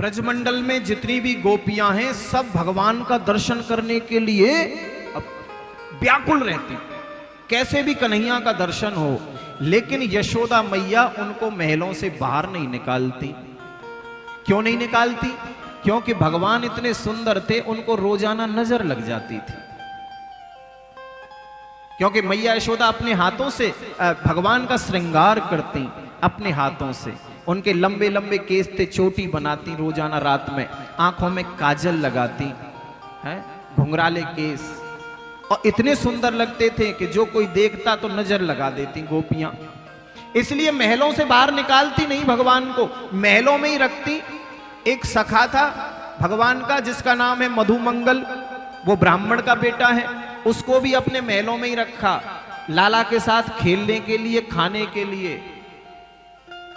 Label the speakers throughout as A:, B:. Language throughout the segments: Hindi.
A: ब्रजमंडल में जितनी भी गोपियां हैं सब भगवान का दर्शन करने के लिए व्याकुल रहती, कैसे भी कन्हैया का दर्शन हो। लेकिन यशोदा मैया उनको महलों से बाहर नहीं निकालती। क्यों नहीं निकालती? क्योंकि भगवान इतने सुंदर थे, उनको रोजाना नजर लग जाती थी। क्योंकि मैया यशोदा अपने हाथों से भगवान का श्रृंगार करती, अपने हाथों से। उनके लंबे लंबे केस थे, चोटी बनाती रोजाना रात में, आंखों में काजल लगाती है, घुंघराले केस, और इतने सुंदर लगते थे कि जो कोई देखता तो नजर लगा देती गोपियां। इसलिए महलों से बाहर निकालती नहीं भगवान को, महलों में ही रखती। एक सखा था भगवान का जिसका नाम है मधुमंगल, वो ब्राह्मण का बेटा है, उसको भी अपने महलों में ही रखा, लाला के साथ खेलने के लिए, खाने के लिए,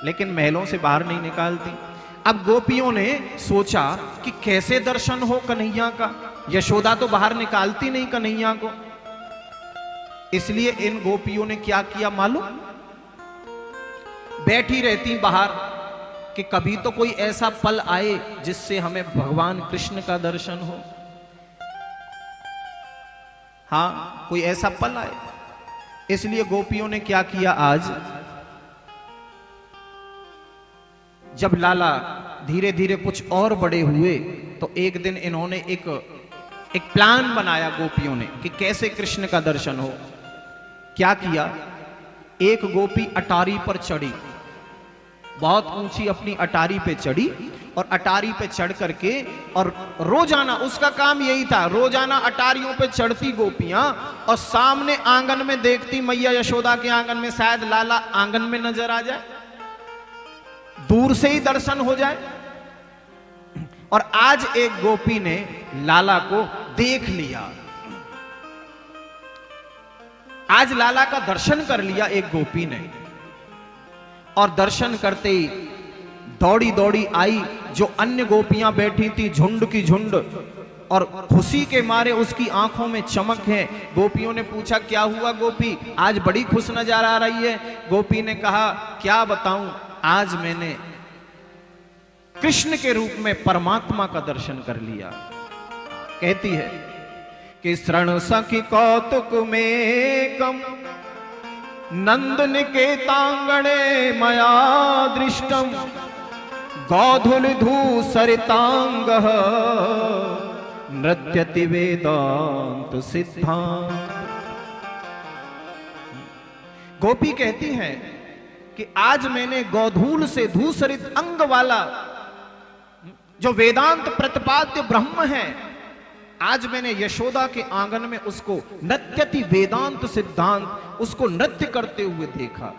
A: लेकिन महलों से बाहर नहीं निकालती। अब गोपियों ने सोचा कि कैसे दर्शन हो कन्हैया का, यशोदा तो बाहर निकालती नहीं कन्हैया को। इसलिए इन गोपियों ने क्या किया मालूम? बैठी रहती बाहर कि कभी तो कोई ऐसा पल आए जिससे हमें भगवान कृष्ण का दर्शन हो। हाँ, कोई ऐसा पल आए। इसलिए गोपियों ने क्या किया, आज जब लाला धीरे धीरे कुछ और बड़े हुए तो एक दिन इन्होंने एक प्लान बनाया गोपियों ने कि कैसे कृष्ण का दर्शन हो। क्या किया, एक गोपी अटारी पर चढ़ी, बहुत ऊंची अपनी अटारी पे चढ़ी, और अटारी पे चढ़ करके और रोजाना उसका काम यही था, रोजाना अटारियों पे चढ़ती गोपियां और सामने आंगन में देखती मैया यशोदा के आंगन में, शायद लाला आंगन में नजर आ जाए, दूर से ही दर्शन हो जाए। और आज एक गोपी ने लाला को देख लिया, आज लाला का दर्शन कर लिया एक गोपी ने, और दर्शन करते ही दौड़ी दौड़ी आई, जो अन्य गोपियां बैठी थी झुंड की झुंड, और खुशी के मारे उसकी आंखों में चमक है। गोपियों ने पूछा, क्या हुआ गोपी, आज बड़ी खुश नजर आ रही है। गोपी ने कहा, क्या बताऊं, आज मैंने कृष्ण के रूप में परमात्मा का दर्शन कर लिया। कहती है कि शरण सखी कौतुक में कम नंद निकेतांगणे मया दृष्टम गौधुल धूसरितांग नृत्यति वेदांत सिद्धांत। गोपी कहती है कि आज मैंने गौधूल से धूसरित अंग वाला जो वेदांत प्रतिपाद्य ब्रह्म है, आज मैंने यशोदा के आंगन में उसको नृत्यति वेदांत सिद्धांत, उसको नृत्य करते हुए देखा।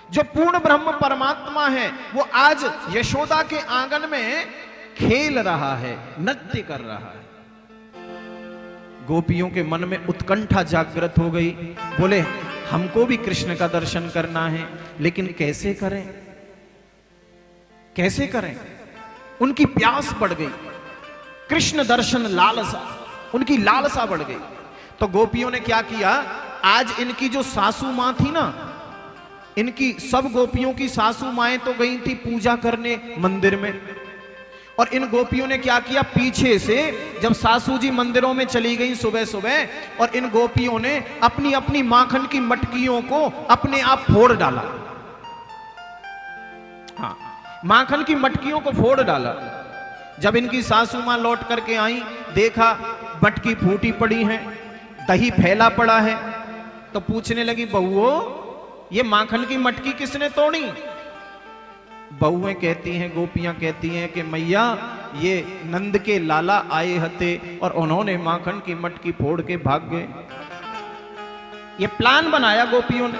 A: जो पूर्ण ब्रह्म परमात्मा है वो आज यशोदा के आंगन में खेल रहा है, नृत्य कर रहा है। गोपियों के मन में उत्कंठा जागृत हो गई। बोले, हमको भी कृष्ण का दर्शन करना है, लेकिन कैसे करें, कैसे करें? उनकी प्यास बढ़ गई, कृष्ण दर्शन लालसा, उनकी लालसा बढ़ गई। तो गोपियों ने क्या किया, आज इनकी जो सासू मां थी ना, इनकी सब गोपियों की सासू माएं तो गई थी पूजा करने मंदिर में, और इन गोपियों ने क्या किया, पीछे से जब सासू जी मंदिरों में चली गई सुबह सुबह, और इन गोपियों ने अपनी अपनी माखन की मटकियों को अपने आप फोड़ डाला। हाँ, माखन की मटकियों को फोड़ डाला। जब इनकी सासू मां लौट करके आई, देखा मटकी फूटी पड़ी है, दही फैला पड़ा है, तो पूछने लगी, बहुओ ये माखन की मटकी किसने तोड़ी? बहुएं कहती हैं, गोपियां कहती हैं कि मैया ये नंद के लाला आए हते और उन्होंने माखन की मटकी फोड़ के भाग गए। ये प्लान बनाया गोपियों ने।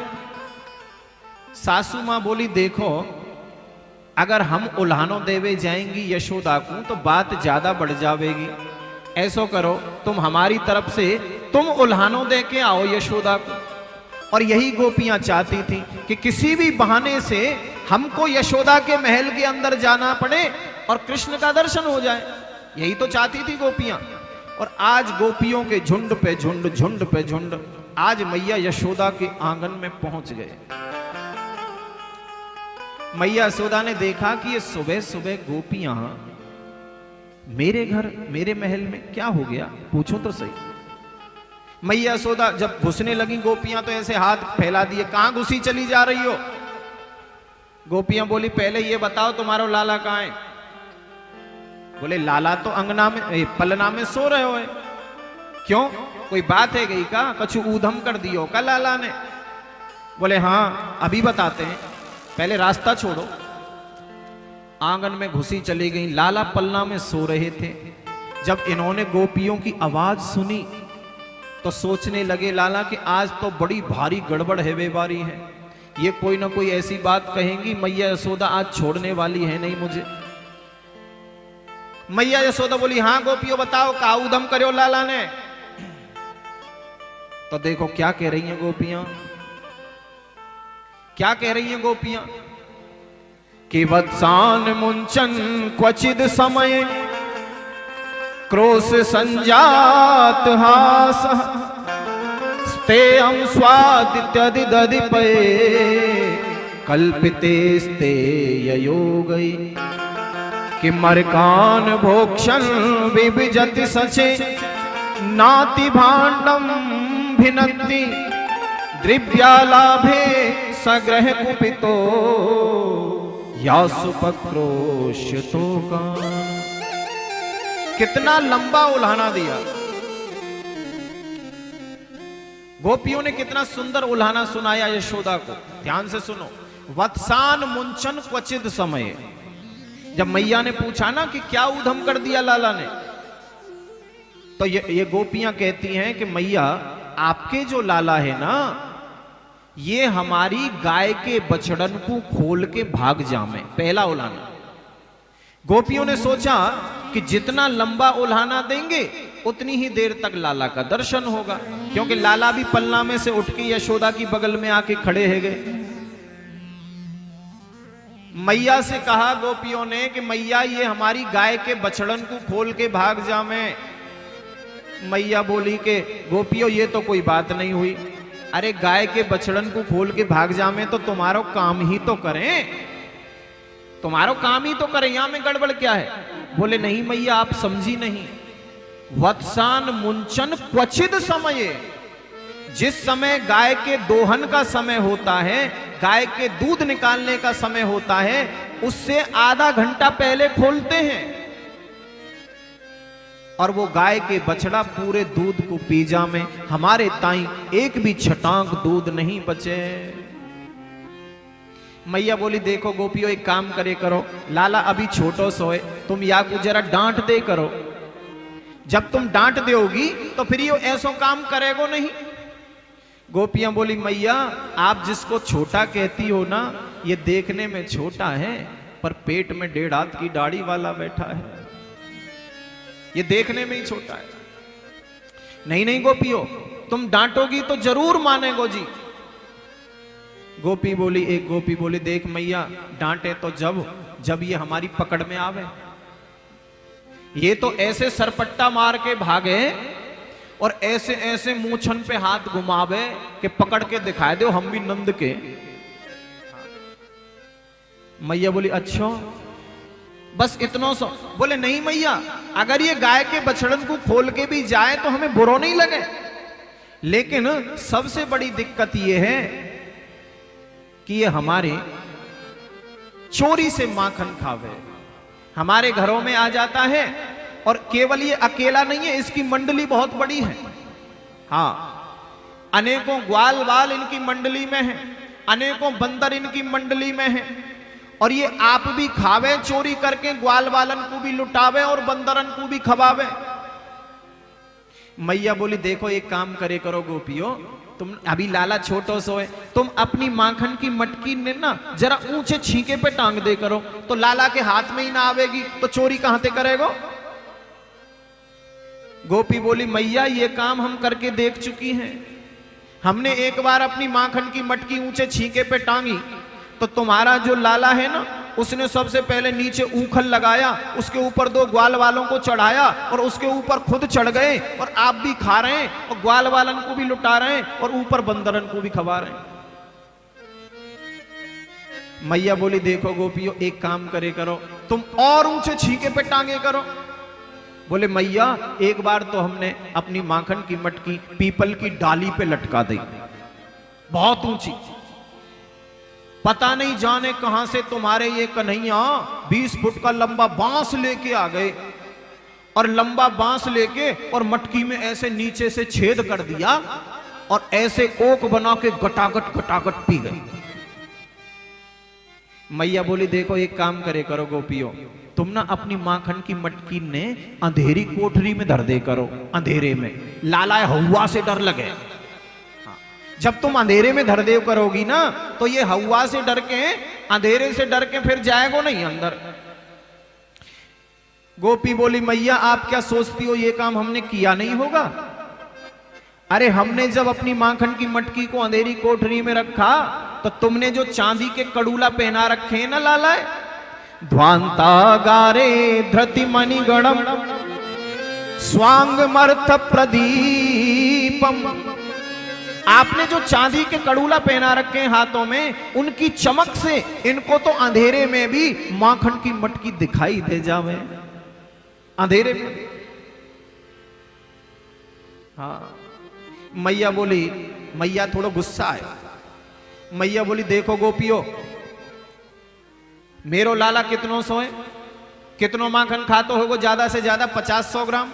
A: सासू मां बोली, देखो अगर हम उल्हानों देवे जाएंगी यशोदा को तो बात ज्यादा बढ़ जाएगी। ऐसो करो, तुम हमारी तरफ से तुम उल्हानों दे के आओ यशोदा को। और यही गोपियां चाहती थी कि किसी भी बहाने से हमको यशोदा के महल के अंदर जाना पड़े और कृष्ण का दर्शन हो जाए। यही तो चाहती थी गोपियां। और आज गोपियों के झुंड पे झुंड, झुंड पे झुंड आज मैया यशोदा के आंगन में पहुंच गए। मैया यशोदा ने देखा कि ये सुबह सुबह गोपियां मेरे घर मेरे महल में क्या हो गया, पूछो तो सही। मैया यशोदा जब घुसने लगी गोपियां तो ऐसे हाथ फैला दिए, कहां घुसी चली जा रही हो? गोपियां बोली पहले ये बताओ तुम्हारा लाला कहां है? बोले लाला तो अंगना में पलना में सो रहे हो। क्यों, कोई बात है गई का? कछु ऊधम कर दियो का लाला ने? बोले हाँ अभी बताते हैं, पहले रास्ता छोड़ो। आंगन में घुसी चली गई, लाला पलना में सो रहे थे। जब इन्होंने गोपियों की आवाज सुनी तो सोचने लगे लाला कि आज तो बड़ी भारी गड़बड़ है, बेबारी है, ये कोई ना कोई ऐसी बात कहेंगी, मैया यशोदा आज छोड़ने वाली है नहीं मुझे। मैया यशोदा बोली हाँ गोपियों बताओ का उधम करो लाला ने? तो देखो क्या कह रही हैं गोपियां, क्या कह रही हैं गोपियां कि वत्सान मुंचन क्वचिद समय क्रोश संजात हास स्तेयं स्वादित्यदिदधिपये कल्पिते स्तेययोगै कि मर्कान भोक्षण विभजति सचे नाति भाण्डं भिनत्ति द्रव्यालाभे सग्रह कुपितो यासुपक्रोश्यतो का। कितना लंबा उल्हाना दिया गोपियों ने, कितना सुंदर उल्हाना सुनाया यशोदा को। ध्यान से सुनो, वत्सान मुंचन क्वचिद समय। जब मैया ने पूछा ना कि क्या उधम कर दिया लाला ने, तो ये गोपियां कहती हैं कि मैया आपके जो लाला है ना, ये हमारी गाय के बछड़न को खोल के भाग जामे। पहला उल्हाना। गोपियों ने सोचा कि जितना लंबा उल्हाना देंगे उतनी ही देर तक लाला का दर्शन होगा, क्योंकि लाला भी पलना में से उठ के यशोदा की बगल में आके खड़े है गए। मैया से कहा गोपियों ने कि मैया ये हमारी गाय के बछड़न को खोल के भाग जामे। मैया बोली कि गोपियों ये तो कोई बात नहीं हुई। अरे गाय के बछड़न को खोल के भाग जामे तो तुम्हारो काम ही तो करें, तुम्हारो काम ही तो करें, यहां में गड़बड़ क्या है? बोले नहीं मैया आप समझी नहीं। वत्सान मुंचन क्वचिद समय, जिस समय गाय के दोहन का समय होता है, गाय के दूध निकालने का समय होता है, उससे आधा घंटा पहले खोलते हैं और वो गाय के बछड़ा पूरे दूध को पी जामे। हमारे ताई एक भी छटांक दूध नहीं बचे। मैया बोली देखो गोपियों एक काम करे करो, लाला अभी छोटो सोए, तुम या को जरा डांट दे करो। जब तुम डांट दोगी तो फिर ये ऐसो काम करेगो नहीं। गोपियां बोली मैया आप जिसको छोटा कहती हो ना, ये देखने में छोटा है पर पेट में 1.5 हाथ की दाढ़ी वाला बैठा है, ये देखने में ही छोटा है। नहीं नहीं गोपियों तुम डांटोगी तो जरूर मानेगो जी। गोपी बोली, एक गोपी बोली देख मैया डांटे तो जब ये हमारी पकड़ में आवे। ये तो ऐसे सरपट्टा मार के भागे और ऐसे ऐसे मूछन पे हाथ घुमावे कि पकड़ के दिखाए दो हम भी नंद के। मैया बोली अच्छा बस इतना सो। बोले नहीं मैया अगर ये गाय के बछड़न को खोल के भी जाए तो हमें बुरा नहीं लगे, लेकिन सबसे बड़ी दिक्कत ये है कि ये हमारे चोरी से माखन खावे, हमारे घरों में आ जाता है। और केवल ये अकेला नहीं है, इसकी मंडली बहुत बड़ी है। हाँ अनेकों ग्वाल बाल इनकी मंडली में है, अनेकों बंदर इनकी मंडली में है, और ये आप भी खावे चोरी करके, ग्वाल बालन को भी लुटावे और बंदरन को भी खवावे। मैया बोली देखो एक काम करे करो गोपियों, तुम अभी लाला छोटो सोए, तुम अपनी माखन की मटकी ने ना जरा ऊंचे छींके पे टांग दे करो, तो लाला के हाथ में ही ना आवेगी तो चोरी कहां से करेगो। गोपी बोली मैया ये काम हम करके देख चुकी हैं, हमने एक बार अपनी माखन की मटकी ऊंचे छींके पे टांगी तो तुम्हारा जो लाला है ना उसने सबसे पहले नीचे ऊखल लगाया, उसके ऊपर 2 ग्वाल वालों को चढ़ाया और उसके ऊपर खुद चढ़ गए, और आप भी खा रहे हैं और ग्वाल वालन को भी लुटा रहे हैं और ऊपर बंदरन को भी खवा रहे हैं। मैया बोली देखो गोपियों एक काम करे करो, तुम और ऊंचे छींके पे टांगे करो। बोले मैया एक बार तो हमने अपनी माखन की मटकी पीपल की डाली पे लटका दी, बहुत ऊंची, पता नहीं जाने कहां से तुम्हारे ये कन्हैया 20 फुट का लंबा बांस लेके आ गए और लंबा बांस लेके और मटकी में ऐसे नीचे से छेद कर दिया और ऐसे कोक बना के गटागट गटागट पी गई। मैया बोली देखो एक काम करे करो गोपियों, तुम ना अपनी माखन की मटकी ने अंधेरी कोठरी में धर दे करो, अंधेरे में, लाला हवा से डर लगे। जब तुम अंधेरे में धर दे करोगी ना तो ये हवा से डर के, अंधेरे से डर के फिर जाएगो नहीं अंदर। गोपी बोली मैया आप क्या सोचती हो ये काम हमने किया नहीं होगा? अरे हमने जब अपनी माखन की मटकी को अंधेरी कोठरी में रखा तो तुमने जो चांदी के कड़ूला पहना रखे हैं ना लाला, ध्वांता गारे धृति मणिगणम स्वांग मर्थ प्रदीपम, आपने जो चांदी के कड़ूला पहना रखे हैं हाथों में, उनकी चमक से इनको तो अंधेरे में भी माखन की मटकी दिखाई दे जावे, अंधेरे में। हाँ मैया बोली, मैया थोड़ा गुस्सा है, मैया बोली देखो गोपियों, मेरो लाला कितनों सो है, कितनों माखन खाते हो, ज्यादा से ज्यादा 50-100 ग्राम,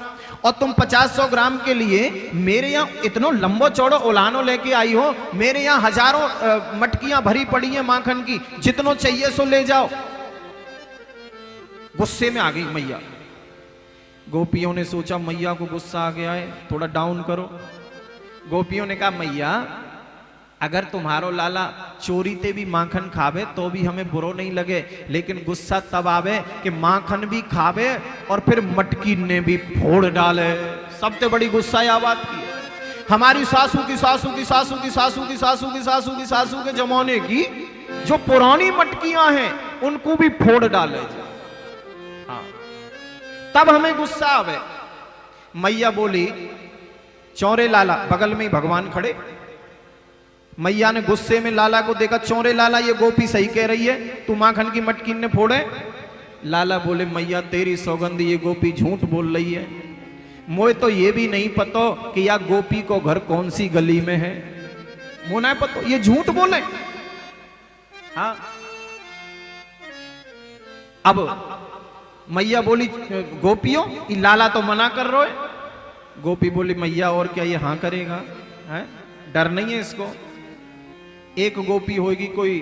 A: और तुम 50-100 ग्राम के लिए मेरे यहाँ इतनो लंबो चौड़ो उलानो लेके आई हो, मेरे यहाँ हजारों मटकियां भरी पड़ी हैं माखन की, जितनो चाहिए सो ले जाओ। गुस्से में आ गई मैया। गोपियों ने सोचा मैया को गुस्सा आ गया है, थोड़ा डाउन करो। गोपियों ने कहा मैया अगर तुम्हारो लाला चोरी ते भी माखन खावे तो भी हमें बुरो नहीं लगे, लेकिन गुस्सा तब आवे कि माखन भी खावे और फिर मटकी ने भी फोड़ डाले। सबसे बड़ी गुस्सा यह बात की है, हमारी सासू की सासू की सासू की सासू की सासू की सासू की सासू के जमाने की जो पुरानी मटकियां हैं उनको भी फोड़ डाले। हाँ तब हमें गुस्सा आवे। मैया बोली चौरे लाला, बगल में ही भगवान खड़े, मैया ने गुस्से में लाला को देखा, चौरे लाला ये गोपी सही कह रही है, तू माखन की मटकी ने फोड़े। लाला बोले मैया तेरी सौगंध ये गोपी झूठ बोल रही है, मोए तो ये भी नहीं पता कि या गोपी को घर कौन सी गली में है, मोना पता ये झूठ बोले। हाँ अब मैया बोली गोपियों लाला तो मना कर रहे है। गोपी बोली मैया और क्या ये हाँ करेगा, है डर नहीं है इसको। एक गोपी होगी कोई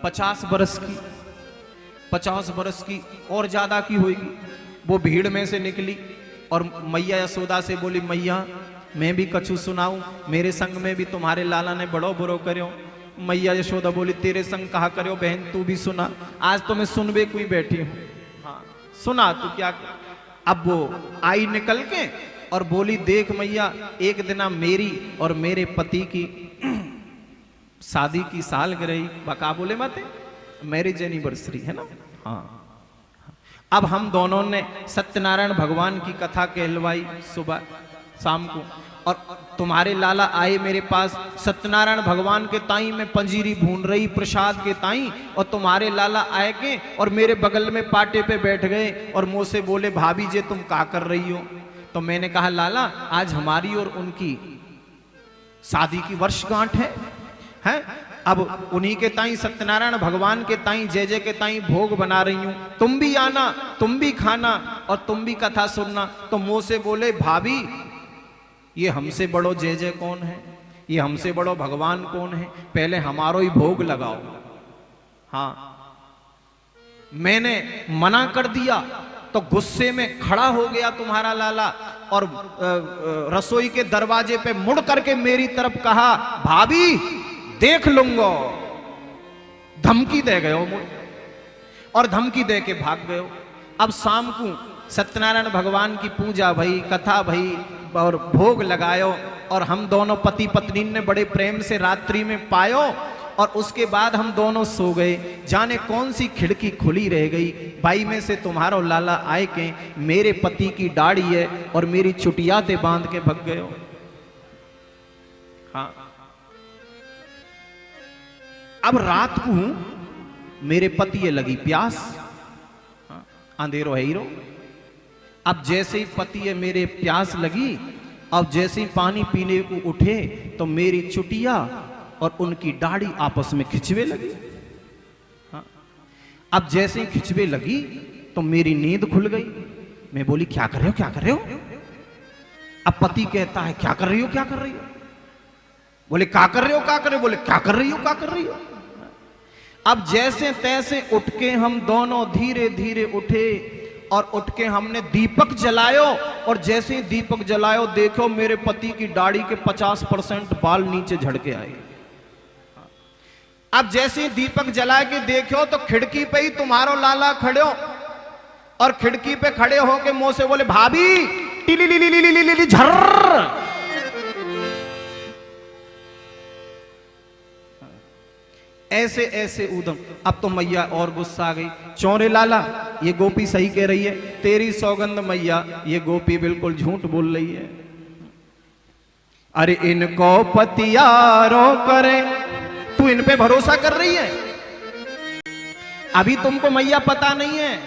A: 50 बरस की, 50 बरस की और ज्यादा की होगी, वो भीड़ में से निकली और मैया यशोदा से बोली मैया मैं भी कछु सुनाऊं, मेरे संग में भी तुम्हारे लाला ने बड़ो बुरो करो। मैया यशोदा बोली तेरे संग कहा करो बहन, तू भी सुना, आज तो मैं सुनबे कोई बैठी हूं। हाँ सुना तू क्या। अब वो आई निकल के और बोली देख मैया एक दिन मेरी और मेरे पति की शादी की सालगिरह, बका बोले माते मैरिज एनिवर्सरी है ना। हाँ अब हम दोनों ने सत्यनारायण भगवान की कथा कहलवाई सुबह शाम को, और तुम्हारे लाला आए मेरे पास, सत्यनारायण भगवान के ताई में पंजीरी भून रही प्रसाद के ताई, और तुम्हारे लाला आए के और मेरे बगल में पाटे पे बैठ गए और मुंह से बोले भाभी जी तुम क्या कर रही हो। तो मैंने कहा लाला आज हमारी और उनकी शादी की वर्षगांठ है, हैं? अब उन्हीं के ताई सत्यनारायण भगवान के ताई जय जय के ताई भोग बना रही हूं, तुम भी आना, तुम भी खाना और तुम भी कथा सुनना। तो मुंह से बोले भाभी ये हमसे बड़ो जय जय कौन है, ये हमसे बड़ो भगवान कौन है, पहले हमारो ही भोग लगाओ। हाँ मैंने मना कर दिया तो गुस्से में खड़ा हो गया तुम्हारा लाला और रसोई के दरवाजे पे मुड़ करके मेरी तरफ कहा भाभी देख लूंगा, धमकी दे गए हो और धमकी दे के भाग गए। अब शाम को सत्यनारायण भगवान की पूजा भई, कथा भई और भोग लगायो, और हम दोनों पति पत्नी ने बड़े प्रेम से रात्रि में पायो, और उसके बाद हम दोनों सो गए। जाने कौन सी खिड़की खुली रह गई, बाई में से तुम्हारो लाला आए के मेरे पति की दाढ़ी है और मेरी चुटिया ते बांध के भग गए। हाँ अब रात को मेरे पति ये लगी प्यास, अंधेरो है हीरो, अब जैसे ही पति है मेरे प्यास लगी, अब जैसे ही पानी पीने को उठे तो मेरी चुटिया और उनकी दाढ़ी आपस में खिंचवे लगी। हाँ। अब जैसे ही खिंचवे लगी तो मेरी नींद खुल गई। मैं बोली क्या कर रहे हो, क्या कर रहे हो? अब पति कहता है क्या कर रही हो, क्या कर रही हो? बोले क्या कर रहे हो, क्या कर रहे हो? बोले क्या कर रही हो, क्या कर रही हो? अब जैसे तैसे उठ के हम दोनों धीरे धीरे उठे और उठ के हमने दीपक जलायो, और जैसे ही दीपक जलायो देखो मेरे पति की दाढ़ी के 50% बाल नीचे झड़ के आए। अब जैसे ही दीपक जला के देखो तो खिड़की पे ही तुम्हारो लाला खड़े हो, और खिड़की पे खड़े होके मुंह से बोले भाभी टिली ली ली ली ली ली ली झर्र। ऐसे ऐसे ऊधम। अब तो मैया और गुस्सा आ गई, चौरे लाला ये गोपी सही कह रही है, तेरी सौगंध मैया ये गोपी बिल्कुल झूठ बोल रही है। अरे इनको पतियारो करे, तू इन पे भरोसा कर रही है? अभी तुमको मैया पता नहीं है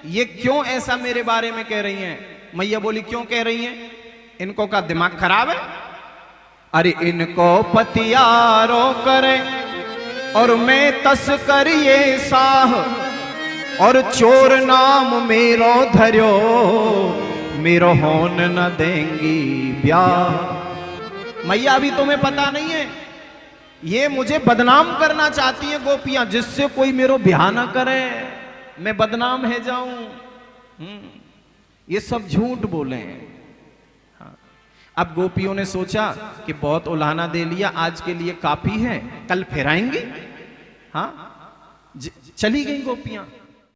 A: ये क्यों ऐसा मेरे बारे में कह रही हैं। मैया बोली क्यों कह रही हैं? इनको का दिमाग खराब है? अरे इनको पतियारो करे और मैं तस्करिए साह, और चोर नाम मेरो धर्यो, मेरो होन न देंगी ब्याह। मैया अभी तुम्हें पता नहीं है, ये मुझे बदनाम करना चाहती है गोपियां, जिससे कोई मेरो ब्याह ना करे, मैं बदनाम है जाऊं। ये सब झूठ बोले हैं। हाँ। अब गोपियों ने सोचा कि बहुत उलाहना दे लिया, आज के लिए काफी है, कल फिर आएंगे। हाँ, चली गई गोपियां।